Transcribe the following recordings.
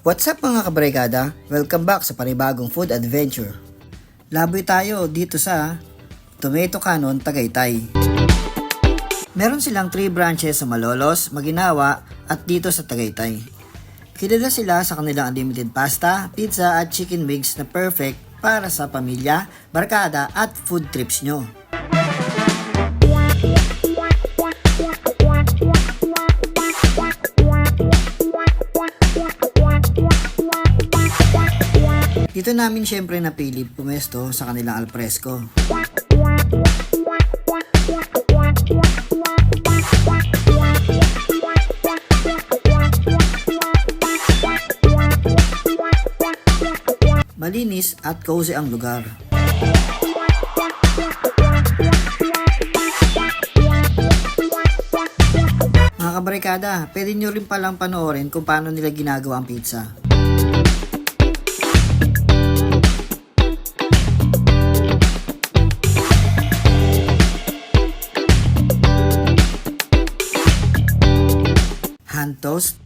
What's up mga kabrigada? Welcome back sa panibagong food adventure. Laboy tayo dito sa Tomato Cannon, Tagaytay. Meron silang 3 branches sa Malolos, Maguinawa at dito sa Tagaytay. Kilala sila sa kanilang unlimited pasta, pizza at chicken wings na perfect para sa pamilya, barkada at food trips nyo. Dito namin syempre napili pumesto sa kanilang alfresco. Malinis at cozy ang lugar. Mga kabarikada, pwede nyo rin palang panoorin kung paano nila ginagawa ang pizza. Hand toast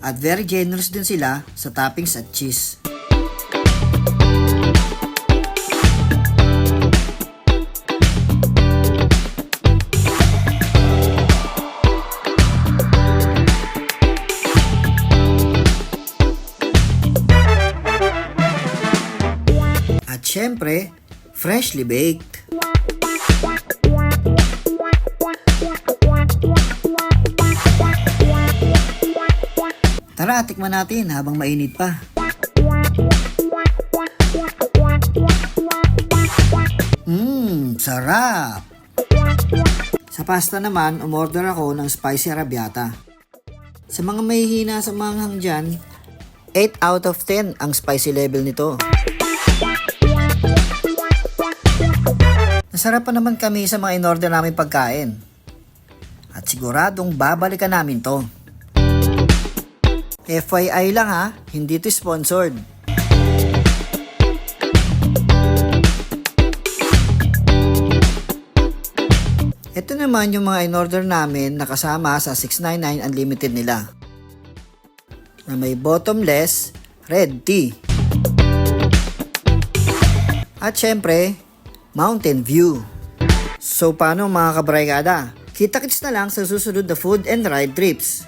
at very generous din sila sa toppings at cheese. At syempre, freshly baked. Tara, tikman natin habang mainit pa. Sarap! Sa pasta naman, umorder ako ng spicy arrabbiata. Sa mga mahihina sa manghang dyan, 8 out of 10 ang spicy level nito. Nasarap pa naman kami sa mga in-order namin pagkain. At siguradong babalikan namin to. FYI lang ha, hindi to sponsored. Ito naman yung mga in-order namin na kasama sa 699 unlimited nila. Na may bottomless red tea. At syempre, mountain view. So paano mga kabrigada? Kita-kits na lang sa susunod na food and ride trips.